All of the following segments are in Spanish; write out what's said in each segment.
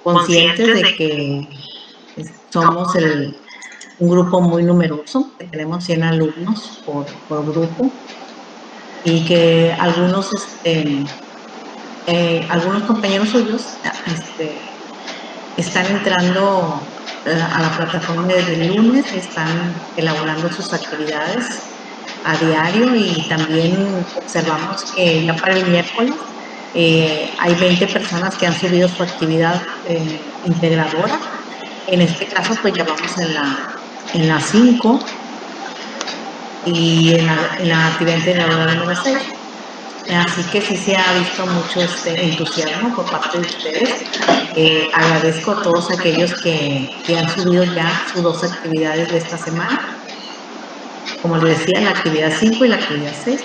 conscientes de que somos un grupo muy numeroso, que tenemos 100 alumnos por grupo y que algunos compañeros suyos están entrando a la plataforma desde el lunes, están elaborando sus actividades a diario y también observamos que ya para el miércoles hay 20 personas que han subido su actividad integradora. En este caso, pues ya vamos en la 5 y en la actividad integradora número 6. Así que sí se ha visto mucho entusiasmo por parte de ustedes. Agradezco a todos aquellos que han subido ya sus dos actividades de esta semana. Como les decía, la actividad 5 y la actividad 6.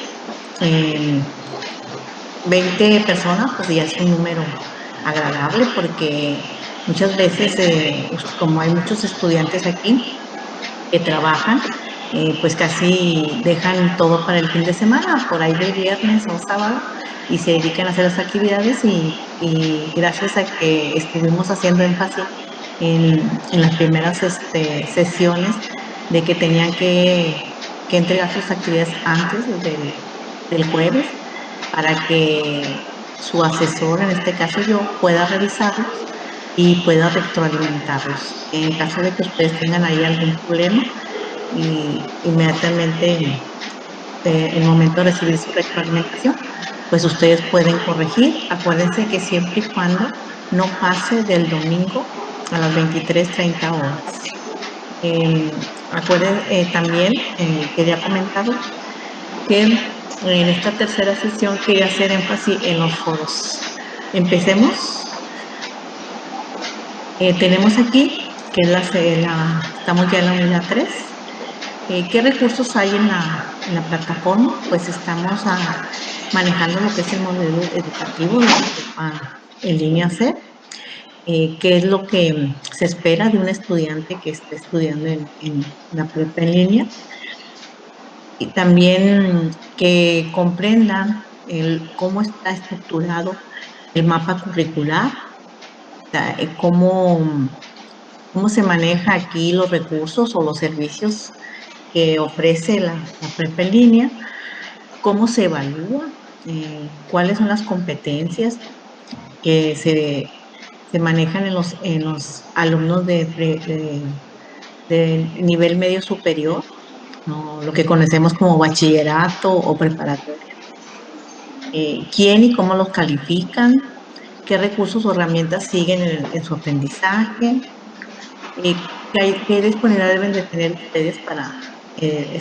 20 personas, pues ya es un número agradable porque muchas veces, como hay muchos estudiantes aquí que trabajan, pues casi dejan todo para el fin de semana, por ahí del viernes o sábado, y se dedican a hacer las actividades y gracias a que estuvimos haciendo énfasis en las primeras sesiones de que tenían que entregar sus actividades antes del jueves para que su asesor, en este caso yo, pueda revisarlos y pueda retroalimentarlos. En caso de que ustedes tengan ahí algún problema, y inmediatamente en el momento de recibir su retroalimentación, pues ustedes pueden corregir. Acuérdense que siempre y cuando no pase del domingo a las 23:30 horas. También quería comentarles que en esta tercera sesión quería hacer énfasis en los foros. Empecemos. Tenemos aquí, que estamos ya en la unidad 3. ¿Qué recursos hay en la plataforma? Pues estamos manejando lo que es el modelo educativo de la prepa en línea C. ¿Qué es lo que se espera de un estudiante que esté estudiando en la prepa en línea? Y también que comprendan cómo está estructurado el mapa curricular, cómo se maneja aquí los recursos o los servicios que ofrece la prepa en línea, cómo se evalúa, cuáles son las competencias que se manejan en los alumnos de nivel medio superior, ¿no? Lo que conocemos como bachillerato o preparatoria. ¿Quién y cómo los califican? ¿Qué recursos o herramientas siguen en su aprendizaje? ¿Qué disponibilidad deben de tener ustedes para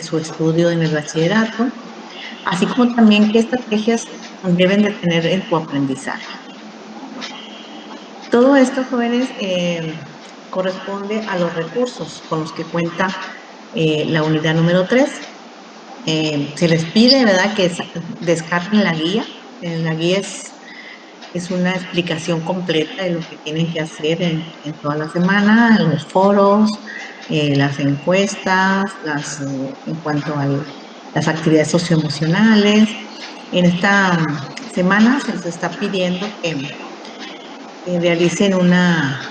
su estudio en el bachillerato? Así como también qué estrategias deben de tener en su aprendizaje. Todo esto, jóvenes, corresponde a los recursos con los que cuenta la unidad número 3. Se les pide, ¿verdad?, que descarguen la guía. La guía es una explicación completa de lo que tienen que hacer en toda la semana, en los foros, las encuestas, en cuanto a las actividades socioemocionales. En esta semana se les está pidiendo que realicen una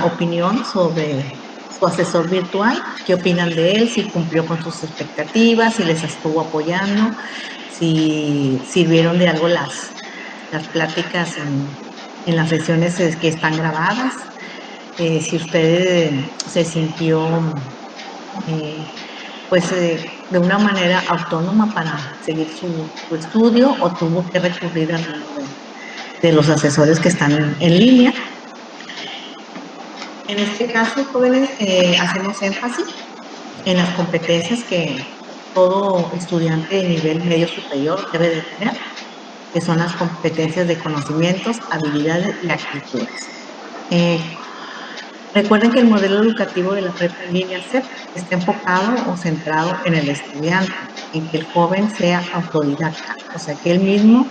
opinión sobre su asesor virtual, qué opinan de él, si cumplió con sus expectativas, si les estuvo apoyando, si sirvieron de algo las pláticas en las sesiones que están grabadas, si usted se sintió de una manera autónoma para seguir su estudio o tuvo que recurrir a alguno de los asesores que están en línea. En este caso, jóvenes, hacemos énfasis en las competencias que todo estudiante de nivel medio superior debe de tener, que son las competencias de conocimientos, habilidades y actitudes. Recuerden que el modelo educativo de la prepa en línea CEP está enfocado o centrado en el estudiante, en que el joven sea autodidacta, o sea, que él mismo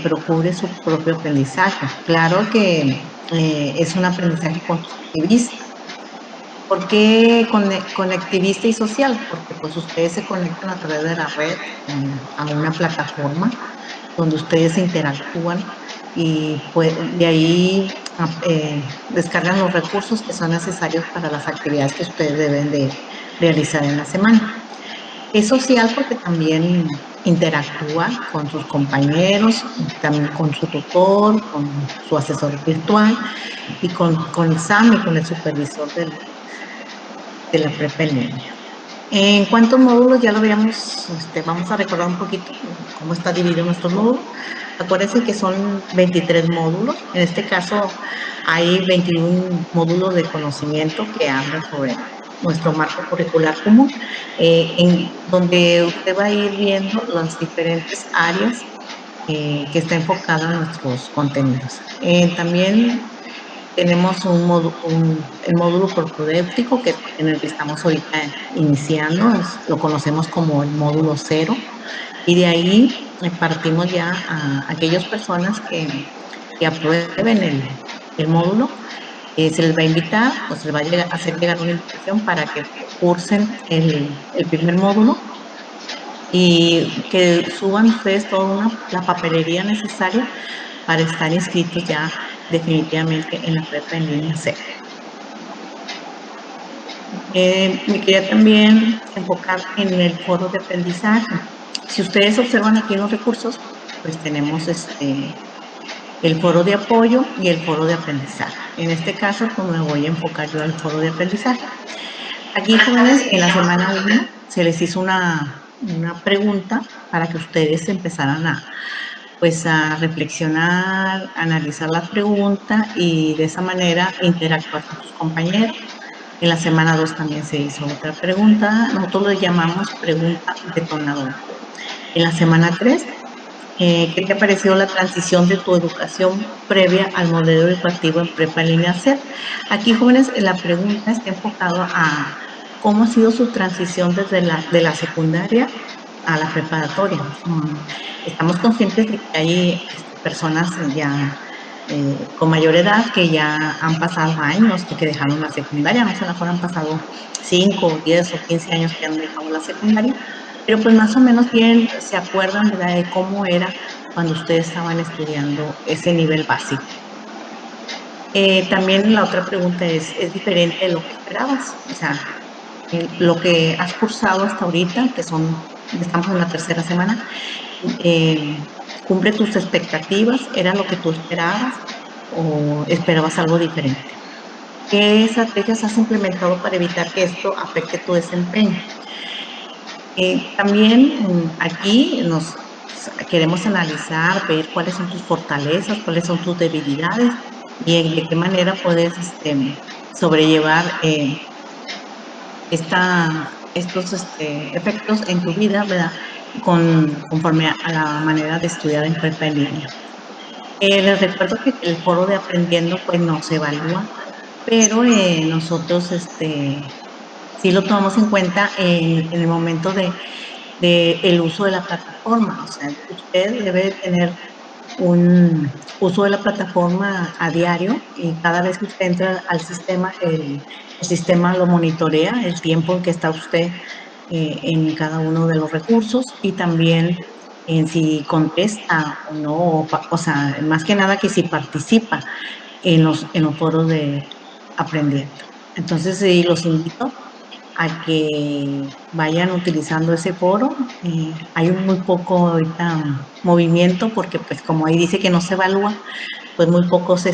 procure su propio aprendizaje. Claro que es un aprendizaje constructivista. ¿Por qué conectivista y social? Porque pues ustedes se conectan a través de la red a una plataforma donde ustedes interactúan y pues de ahí descargan los recursos que son necesarios para las actividades que ustedes deben de realizar en la semana. Es social porque también interactúa con sus compañeros, también con su tutor, con su asesor virtual y con Sam y con el supervisor de la prepa en línea. En cuántos módulos ya lo veíamos, vamos a recordar un poquito cómo está dividido nuestro módulo. Acuérdense que son 23 módulos. En este caso hay 21 módulos de conocimiento que hablan sobre nuestro marco curricular común, en donde usted va a ir viendo las diferentes áreas que está enfocada en nuestros contenidos. También tenemos el módulo propedéutico, que es en el que estamos ahorita iniciando, lo conocemos como el módulo cero, y de ahí partimos ya a aquellas personas que aprueben el módulo. Se les va a invitar o se les va a hacer llegar una invitación para que cursen el primer módulo y que suban ustedes toda la papelería necesaria para estar inscritos ya definitivamente en la prepa en línea C. Me quería también enfocar en el foro de aprendizaje. Si ustedes observan aquí en los recursos, pues tenemos el foro de apoyo y el foro de aprendizaje. En este caso, pues me voy a enfocar yo al foro de aprendizaje. Aquí, jóvenes, en la semana 1 se les hizo una pregunta para que ustedes empezaran pues a reflexionar, analizar la pregunta y de esa manera interactuar con sus compañeros. En la semana 2 también se hizo otra pregunta, nosotros lo llamamos pregunta detonadora. En la semana 3, ¿qué te pareció la transición de tu educación previa al modelo educativo en prepa en línea C? Aquí, jóvenes, la pregunta está enfocada a cómo ha sido su transición desde de la secundaria a la preparatoria. Estamos conscientes de que hay personas ya con mayor edad que ya han pasado años de que dejaron la secundaria, no sé, a lo mejor han pasado 5, 10 o 15 años que han dejado la secundaria, pero pues más o menos bien se acuerdan, ¿verdad?, de cómo era cuando ustedes estaban estudiando ese nivel básico. También la otra pregunta es diferente de lo que esperabas, o sea, lo que has cursado hasta ahorita, que estamos en la tercera semana, ¿cumple tus expectativas? ¿Era lo que tú esperabas o esperabas algo diferente? ¿Qué estrategias has implementado para evitar que esto afecte tu desempeño? También aquí nos queremos analizar, ver cuáles son tus fortalezas, cuáles son tus debilidades y de qué manera puedes sobrellevar estos efectos en tu vida, ¿verdad? Conforme a la manera de estudiar en prepa en línea. Les recuerdo que el foro de aprendiendo pues no se evalúa, pero nosotros sí lo tomamos en cuenta en el momento de el uso de la plataforma. O sea, usted debe tener un uso de la plataforma a diario y cada vez que usted entra al sistema, el sistema lo monitorea el tiempo en que está usted en cada uno de los recursos y también en si contesta o no, o sea, más que nada que si participa en los foros de aprendiendo. Entonces, sí, los invito a que vayan utilizando ese foro. Hay muy poco ahorita movimiento porque pues como ahí dice que no se evalúa, pues muy pocos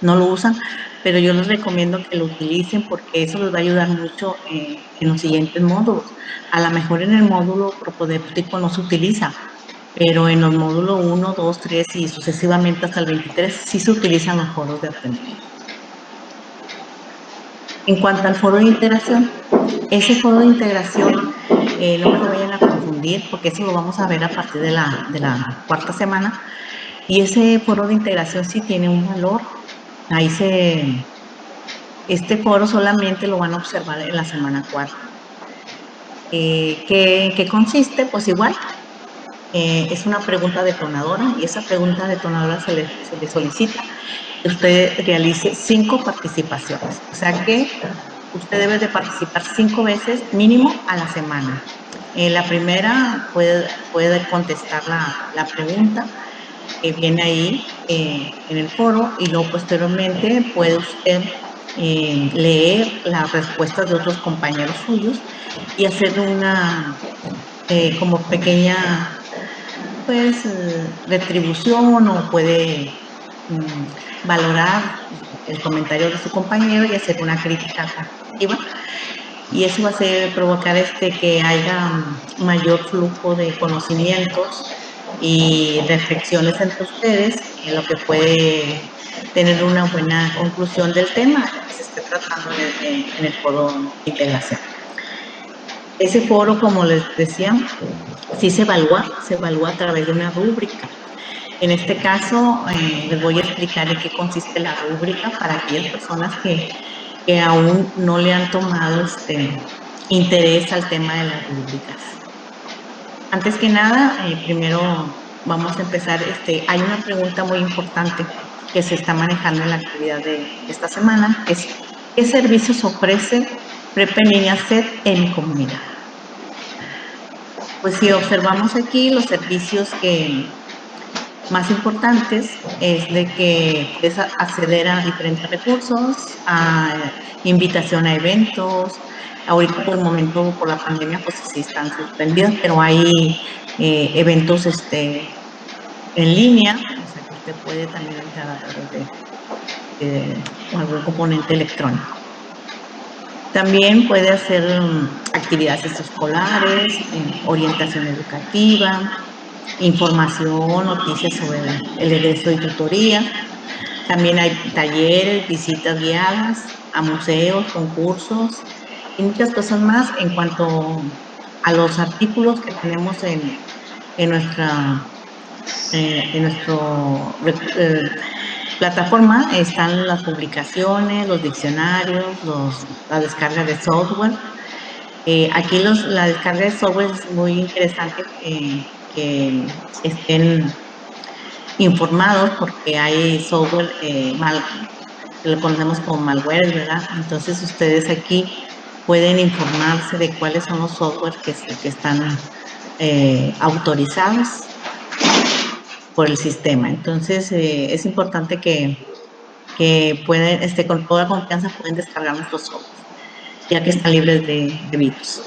no lo usan, pero yo les recomiendo que lo utilicen porque eso les va a ayudar mucho en los siguientes módulos. A lo mejor en el módulo propedéutico no se utiliza, pero en los módulos 1, 2, 3 y sucesivamente hasta el 23 sí se utilizan los foros de aprendizaje. En cuanto al foro de integración, ese foro de integración no me lo vayan a confundir porque eso lo vamos a ver a partir de la cuarta semana. Y ese foro de integración sí tiene un valor. Ahí este foro solamente lo van a observar en la semana 4. ¿Qué consiste? Pues igual, es una pregunta detonadora y esa pregunta detonadora se le solicita que usted realice 5 participaciones. O sea que usted debe de participar 5 veces mínimo a la semana. La primera puede contestar la pregunta. que viene ahí en el foro, y luego posteriormente puede usted leer las respuestas de otros compañeros suyos y hacer una como pequeña pues retribución, o puede valorar el comentario de su compañero y hacer una crítica constructiva, y eso va a ser provocar que haya mayor flujo de conocimientos y reflexiones entre ustedes, en lo que puede tener una buena conclusión del tema que se esté tratando en el foro de integración. Ese foro, como les decía, sí se evalúa a través de una rúbrica. En este caso, les voy a explicar en qué consiste la rúbrica para aquellas personas que aún no le han tomado interés al tema de las rúbricas. Antes que nada, primero vamos a empezar. Hay una pregunta muy importante que se está manejando en la actividad de esta semana, que es: ¿qué servicios ofrece Prepa en Línea SED en mi comunidad? Pues si observamos aquí los servicios más importantes, es de que puedes acceder a diferentes recursos, a invitación a eventos. Ahorita por el momento, por la pandemia, pues sí están suspendidos, pero hay eventos en línea, o sea que usted puede también entrar a través de algún componente electrónico. También puede hacer actividades extraescolares, orientación educativa, información, noticias sobre el egreso y tutoría. También hay talleres, visitas guiadas a museos, concursos y muchas cosas más. En cuanto a los artículos que tenemos en nuestra plataforma, están las publicaciones, los diccionarios, la descarga de software. Aquí la descarga de software es muy interesante, que estén informados, porque hay software que lo conocemos como malware, ¿verdad? Entonces ustedes aquí pueden informarse de cuáles son los software que están autorizados por el sistema. Entonces es importante que pueden, con toda confianza pueden descargar nuestros software, ya que están libres de virus.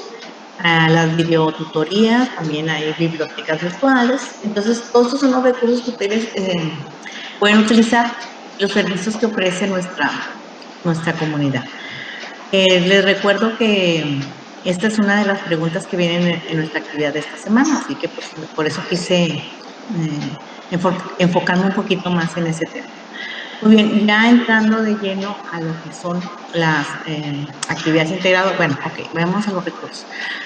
Las videotutorías, también hay bibliotecas virtuales. Entonces, todos estos son los recursos que ustedes pueden utilizar, los servicios que ofrece nuestra comunidad. Les recuerdo que esta es una de las preguntas que vienen en nuestra actividad de esta semana, así que pues, por eso quise enfocarme un poquito más en ese tema. Muy bien, ya entrando de lleno a lo que son las actividades integradas. Bueno, ok, vamos a los recursos.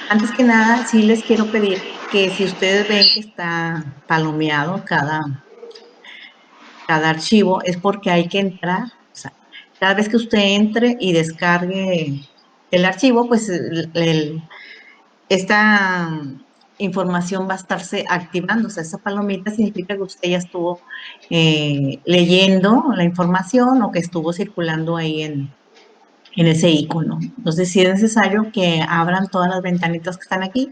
Antes que nada, sí les quiero pedir que si ustedes ven que está palomeado cada archivo, es porque hay que entrar. O sea, cada vez que usted entre y descargue el archivo, pues esta información va a estarse activando. O sea, esa palomita significa que usted ya estuvo leyendo la información, o que estuvo circulando ahí en ese icono. Entonces, sí es necesario que abran todas las ventanitas que están aquí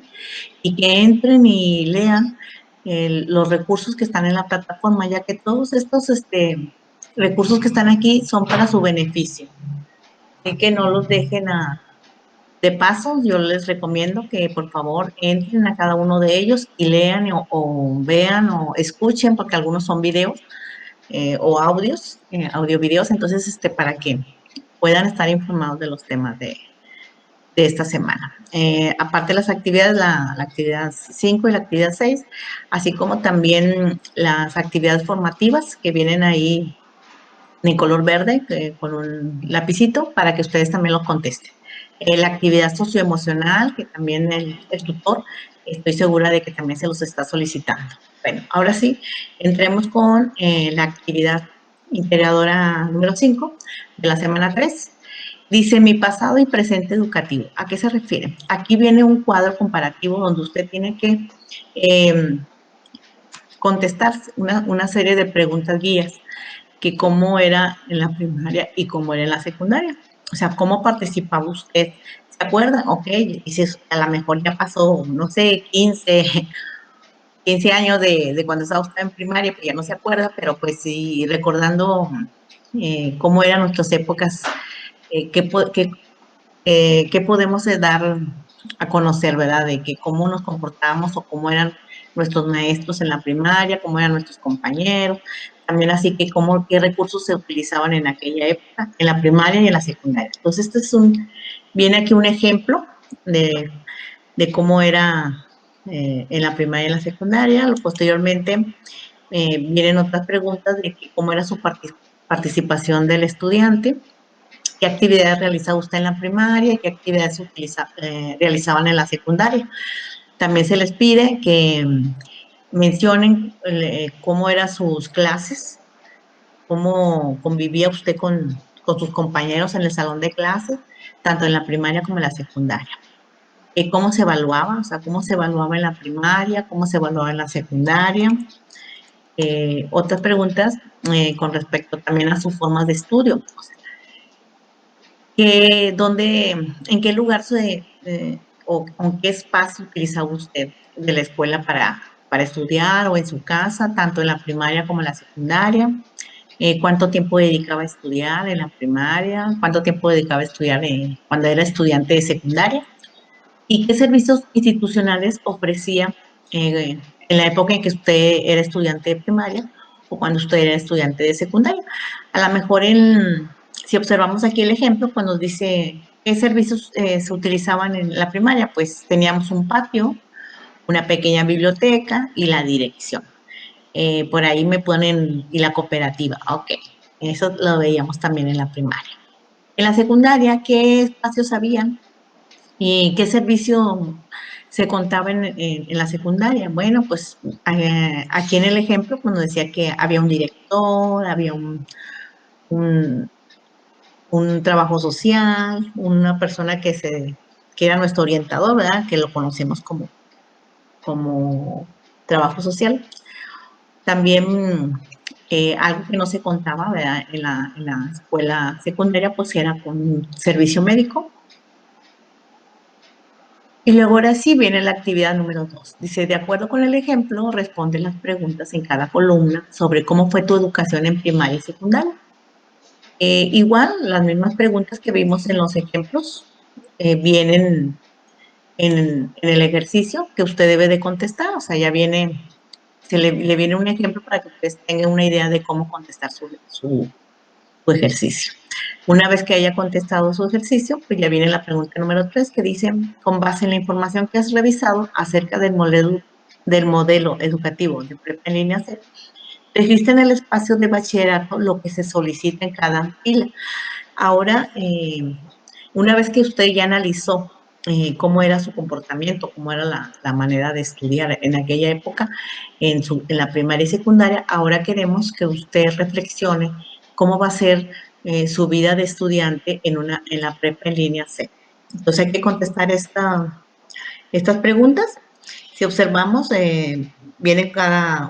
y que entren y lean los recursos que están en la plataforma, ya que todos estos recursos que están aquí son para su beneficio. Así que no los dejen de paso. Yo les recomiendo que por favor entren a cada uno de ellos y lean, o vean o escuchen, porque algunos son videos o audios, audio-videos. Entonces, para que puedan estar informados de los temas de esta semana. Aparte de las actividades, la actividad 5 y la actividad 6, así como también las actividades formativas que vienen ahí en color verde, con un lapicito, para que ustedes también los contesten. La actividad socioemocional, que también el tutor, estoy segura de que también se los está solicitando. Bueno, ahora sí, entremos con la actividad integradora número 5 de la semana 3. Dice: mi pasado y presente educativo. ¿A qué se refiere? Aquí viene un cuadro comparativo donde usted tiene que contestar una serie de preguntas guías, que cómo era en la primaria y cómo era en la secundaria. O sea, cómo participaba usted. ¿Se acuerda? Ok, y si a lo mejor ya pasó, no sé, 15 15 años de cuando estaba usted en primaria, pues ya no se acuerda, pero pues sí, recordando cómo eran nuestras épocas, qué podemos dar a conocer, ¿verdad? De que cómo nos comportábamos o cómo eran nuestros maestros en la primaria, cómo eran nuestros compañeros, también así que qué recursos se utilizaban en aquella época, en la primaria y en la secundaria. Entonces, viene aquí un ejemplo de cómo era en la primaria y en la secundaria. Posteriormente, vienen otras preguntas de cómo era su participación del estudiante, qué actividades realizaba usted en la primaria y qué actividades realizaban en la secundaria. También se les pide que mencionen cómo eran sus clases, cómo convivía usted con sus compañeros en el salón de clases, tanto en la primaria como en la secundaria. Cómo se evaluaba, o sea, cómo se evaluaba en la primaria, cómo se evaluaba en la secundaria. Otras preguntas con respecto también a sus formas de estudio. O sea, en qué lugar o con qué espacio utilizaba usted de la escuela para estudiar o en su casa, tanto en la primaria como en la secundaria? ¿Cuánto tiempo dedicaba a estudiar en la primaria? ¿Cuánto tiempo dedicaba a estudiar cuando era estudiante de secundaria? ¿Y qué servicios institucionales ofrecía en la época en que usted era estudiante de primaria o cuando usted era estudiante de secundaria? A lo mejor si observamos aquí el ejemplo, pues nos dice qué servicios se utilizaban en la primaria. Pues teníamos un patio, una pequeña biblioteca y la dirección. Por ahí me ponen, y la cooperativa. Ok, eso lo veíamos también en la primaria. En la secundaria, ¿qué espacios habían? ¿Y qué servicio se contaba en la secundaria? Bueno, pues aquí en el ejemplo, pues nos decía que había un director, había un, un trabajo social, una persona que era nuestro orientador, ¿verdad? Que lo conocemos como trabajo social. También algo que no se contaba, ¿verdad? En la escuela secundaria, pues era con un servicio médico. Y luego ahora sí viene la actividad número 2. Dice, de acuerdo con el ejemplo, responde las preguntas en cada columna sobre cómo fue tu educación en primaria y secundaria. Igual, las mismas preguntas que vimos en los ejemplos vienen en el ejercicio que usted debe de contestar. O sea, ya le viene un ejemplo para que ustedes tengan una idea de cómo contestar su ejercicio. Una vez que haya contestado su ejercicio, pues ya viene la pregunta número 3 que dice, con base en la información que has revisado acerca del modelo educativo de prepa en línea C, registra en el espacio de bachillerato lo que se solicita en cada fila. Ahora, una vez que usted ya analizó cómo era su comportamiento, cómo era la manera de estudiar en aquella época, en la primaria y secundaria, ahora queremos que usted reflexione cómo va a ser su vida de estudiante en la prepa en línea C. Entonces hay que contestar estas preguntas. Si observamos, viene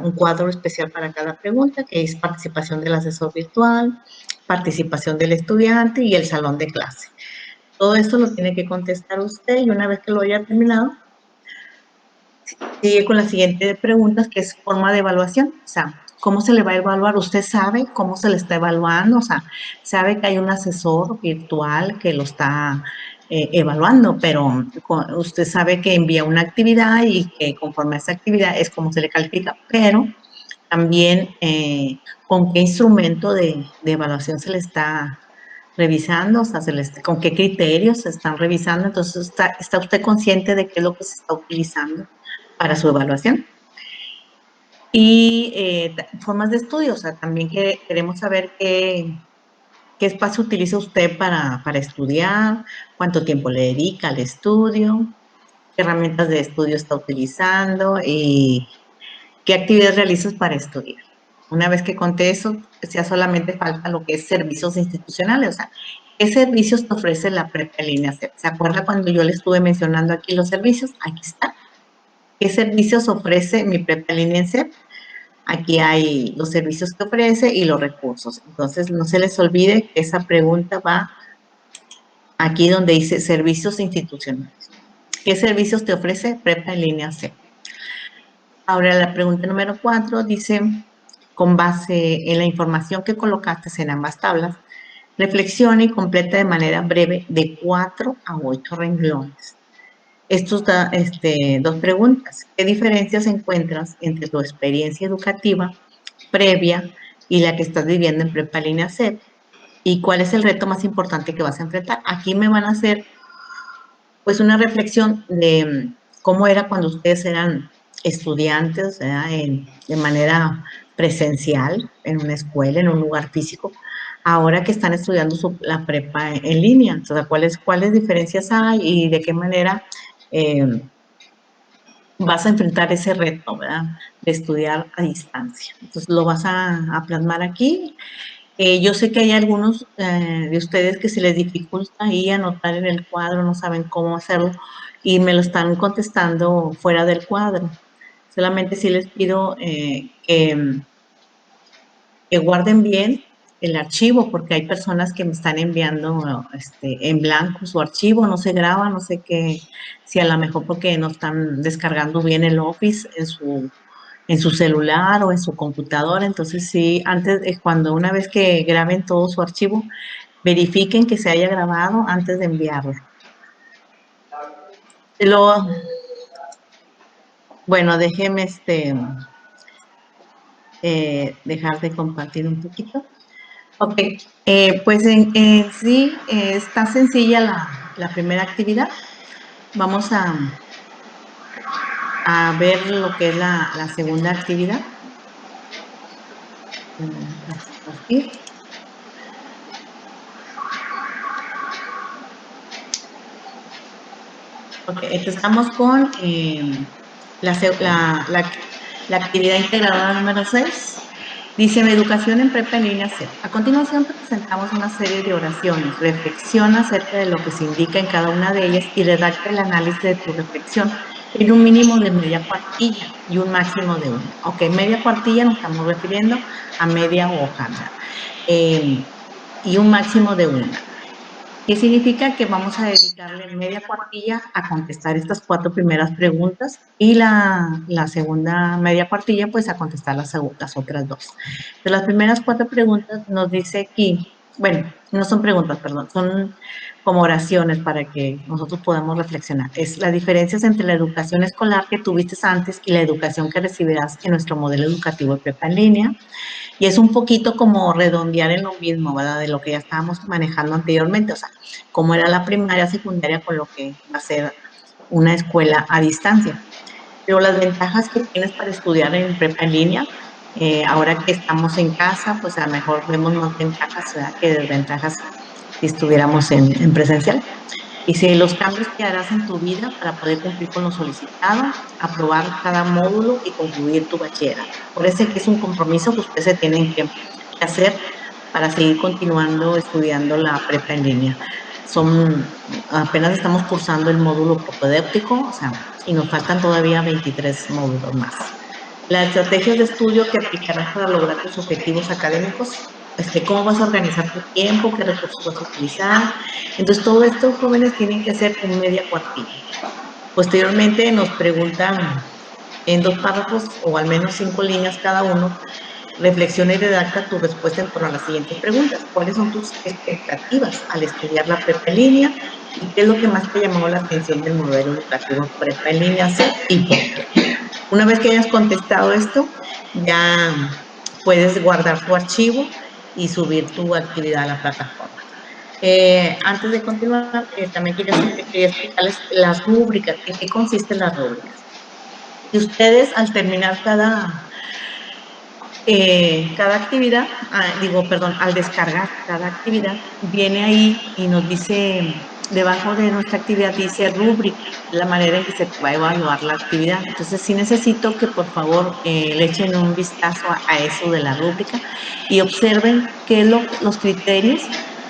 un cuadro especial para cada pregunta, que es participación del asesor virtual, participación del estudiante y el salón de clase. Todo esto lo tiene que contestar usted y una vez que lo haya terminado, sigue con la siguiente pregunta, que es forma de evaluación. O sea, ¿cómo se le va a evaluar? ¿Usted sabe cómo se le está evaluando? O sea, sabe que hay un asesor virtual que lo está evaluando, pero usted sabe que envía una actividad y que conforme a esa actividad es como se le califica, pero también con qué instrumento de evaluación se le está revisando, o sea, con qué criterios se están revisando. Entonces, ¿está usted consciente de qué es lo que se está utilizando para su evaluación? Y formas de estudio, o sea, también queremos saber qué espacio utiliza usted para estudiar, cuánto tiempo le dedica al estudio, qué herramientas de estudio está utilizando y qué actividades realizas para estudiar. Una vez que conté eso, ya solamente falta lo que es servicios institucionales, o sea, ¿qué servicios te ofrece la prepa en línea C? ¿Se acuerda cuando yo le estuve mencionando aquí los servicios? Aquí está. ¿Qué servicios ofrece mi prepa en línea C? Aquí hay los servicios que ofrece y los recursos. Entonces, no se les olvide que esa pregunta va aquí donde dice servicios institucionales. ¿Qué servicios te ofrece prepa en línea C? Ahora la pregunta número 4 dice, con base en la información que colocaste en ambas tablas, reflexiona y completa de manera breve de 4 a 8 renglones. Estos dos preguntas. ¿Qué diferencias encuentras entre tu experiencia educativa previa y la que estás viviendo en Prepa Línea C? ¿Y cuál es el reto más importante que vas a enfrentar? Aquí me van a hacer pues una reflexión de cómo era cuando ustedes eran estudiantes, de manera presencial, en una escuela, en un lugar físico, ahora que están estudiando la prepa en línea. O sea, ¿cuáles diferencias hay y de qué manera eh, vas a enfrentar ese reto, ¿verdad? De estudiar a distancia? Entonces, lo vas a plasmar aquí. Yo sé que hay algunos de ustedes que se les dificulta ahí anotar en el cuadro, no saben cómo hacerlo y me lo están contestando fuera del cuadro. Solamente sí les pido que guarden bien el archivo porque hay personas que me están enviando en blanco su archivo, no se graba, no sé qué, si a lo mejor porque no están descargando bien el Office en su celular o en su computadora. Entonces, sí, cuando una vez que graben todo su archivo, verifiquen que se haya grabado antes de enviarlo. Luego, bueno, déjeme dejar de compartir un poquito. Ok, pues en sí está sencilla la primera actividad. Vamos a ver lo que es la segunda actividad. Compartir. Ok, entonces estamos con la actividad integradora número 6. Dice, educación en prepa en línea C. A continuación te presentamos una serie de oraciones. Reflexiona acerca de lo que se indica en cada una de ellas y redacta el análisis de tu reflexión en un mínimo de media cuartilla y un máximo de una. Ok, media cuartilla nos estamos refiriendo a media hoja, ¿verdad? Y un máximo de una. ¿Qué significa? Que vamos a dedicarle media cuartilla a contestar estas 4 primeras preguntas y la segunda media cuartilla pues a contestar las otras 2. De las primeras 4 preguntas nos dice aquí, bueno, no son preguntas, perdón, son como oraciones para que nosotros podamos reflexionar. Es las diferencias entre la educación escolar que tuviste antes y la educación que recibirás en nuestro modelo educativo de prepa en línea. Y es un poquito como redondear en lo mismo, ¿verdad? De lo que ya estábamos manejando anteriormente, o sea, cómo era la primaria, secundaria con lo que va a ser una escuela a distancia. Pero las ventajas que tienes para estudiar en prepa en línea, ahora que estamos en casa, pues a lo mejor vemos más ventajas, ¿verdad? Que desventajas si estuviéramos en presencial. Dice, los cambios que harás en tu vida para poder cumplir con lo solicitado, aprobar cada módulo y concluir tu bachillerato. Por eso que es un compromiso que ustedes se tienen que hacer para seguir continuando estudiando la prepa en línea. Apenas estamos cursando el módulo propedéutico, o sea, y nos faltan todavía 23 módulos más. Las estrategias de estudio que aplicarás para lograr tus objetivos académicos, cómo vas a organizar tu tiempo, qué recursos vas a utilizar. Entonces, todo esto, jóvenes, tienen que hacer en media cuartilla. Posteriormente nos preguntan en 2 párrafos o al menos 5 líneas cada uno, reflexiona y redacta tu respuesta en torno a las siguientes preguntas. ¿Cuáles son tus expectativas al estudiar la prepa en línea? ¿Y qué es lo que más te llamó la atención del modelo educativo prepa en línea C y por qué? Una vez que hayas contestado esto, ya puedes guardar tu archivo y subir tu actividad a la plataforma. Antes de continuar, también quería explicarles las rúbricas, en qué consisten las rúbricas. Y ustedes al terminar cada actividad, al descargar cada actividad, viene ahí y nos dice, debajo de nuestra actividad dice rúbrica, la manera en que se va a evaluar la actividad. Entonces, sí necesito que por favor le echen un vistazo a eso de la rúbrica y observen qué es los criterios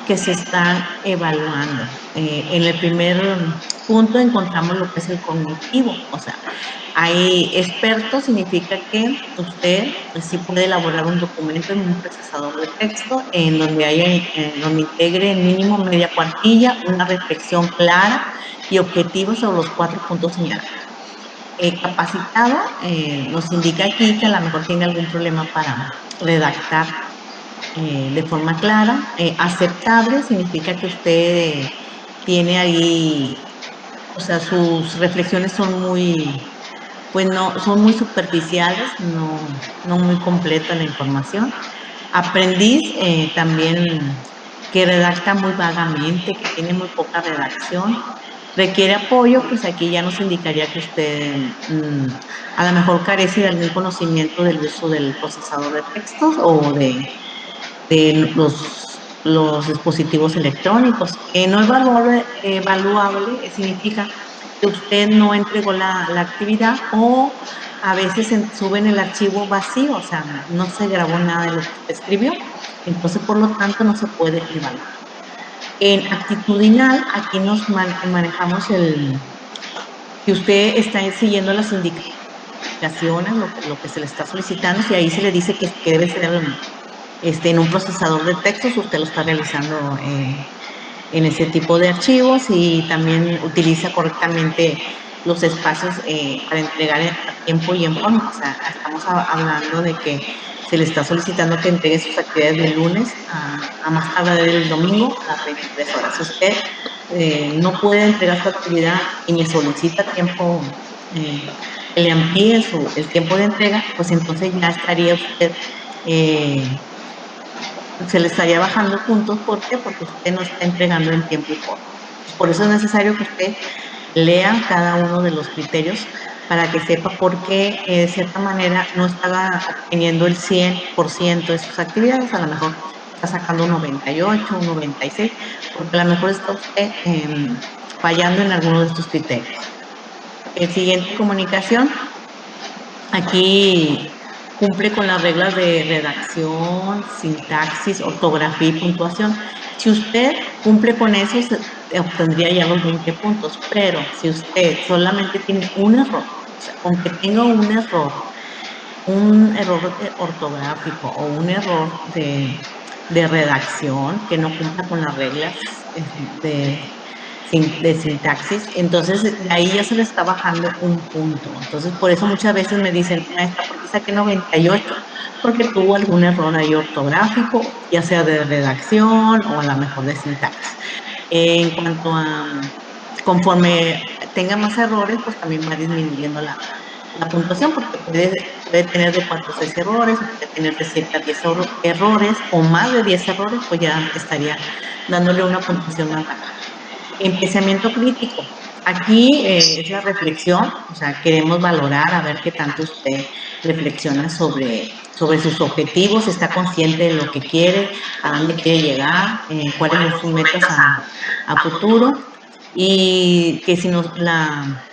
que se están evaluando. En el primer punto encontramos lo que es el cognitivo, o sea, hay expertos, significa que usted sí puede elaborar un documento en un procesador de texto donde integre en mínimo media cuartilla, una reflexión clara y objetiva sobre los 4 puntos señalados. capacitado, nos indica aquí que a lo mejor tiene algún problema para redactar de forma clara. Aceptable significa que usted tiene ahí, o sea, sus reflexiones son muy, pues no, son muy superficiales, no muy completa la información. Aprendiz, también que redacta muy vagamente, que tiene muy poca redacción. Requiere apoyo, pues aquí ya nos indicaría que usted a lo mejor carece de algún conocimiento del uso del procesador de textos o de los dispositivos electrónicos. No evaluable significa que usted no entregó la actividad o a veces suben el archivo vacío, o sea, no se grabó nada de lo que usted escribió, entonces por lo tanto no se puede evaluar. En actitudinal, aquí nos manejamos que usted está siguiendo las indicaciones, lo que se le está solicitando, y ahí se le dice que debe ser en un procesador de textos, usted lo está realizando en ese tipo de archivos y también utiliza correctamente los espacios para entregar a tiempo y en forma. O sea, estamos hablando de que se le está solicitando que entregue sus actividades del lunes a más tardar el domingo a las 23 horas. Si usted no puede entregar su actividad y me solicita tiempo, que le amplíe el tiempo de entrega, pues entonces ya estaría usted se le estaría bajando puntos. ¿Por qué? Porque usted no está entregando en tiempo y forma. Por eso es necesario que usted lea cada uno de los criterios para que sepa por qué de cierta manera no está obteniendo el 100% de sus actividades. A lo mejor está sacando un 98, un 96, porque a lo mejor está usted fallando en alguno de estos criterios. El siguiente, comunicación. Aquí cumple con las reglas de redacción, sintaxis, ortografía y puntuación. Si usted cumple con eso, obtendría ya los 20 puntos, pero si usted solamente tiene un error, o sea, aunque tenga un error ortográfico o un error de redacción que no cumpla con las reglas de, de sintaxis, entonces de ahí ya se le está bajando un punto. Entonces, por eso muchas veces me dicen, maestra, ¿por qué saqué 98? Porque tuvo algún error ahí ortográfico, ya sea de redacción o a lo mejor de sintaxis. En cuanto a, conforme tenga más errores, pues también va disminuyendo la puntuación, porque puede tener de 4 a 6 errores, puede tener de 7 a 10 errores, o más de 10 errores, pues ya estaría dándole una puntuación más baja. Empezamiento crítico. Aquí es la reflexión, o sea, queremos valorar a ver qué tanto usted reflexiona sobre sus objetivos, está consciente de lo que quiere, a dónde quiere llegar, cuáles son sus metas a futuro, y que si nos, la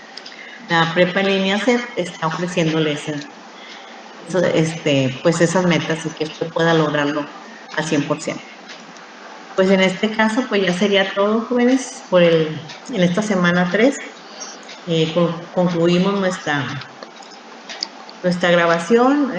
prepa en línea se está ofreciéndole pues esas metas y que usted pueda lograrlo al 100%. Pues en este caso, pues ya sería todo, jóvenes, en esta semana 3. Concluimos nuestra grabación.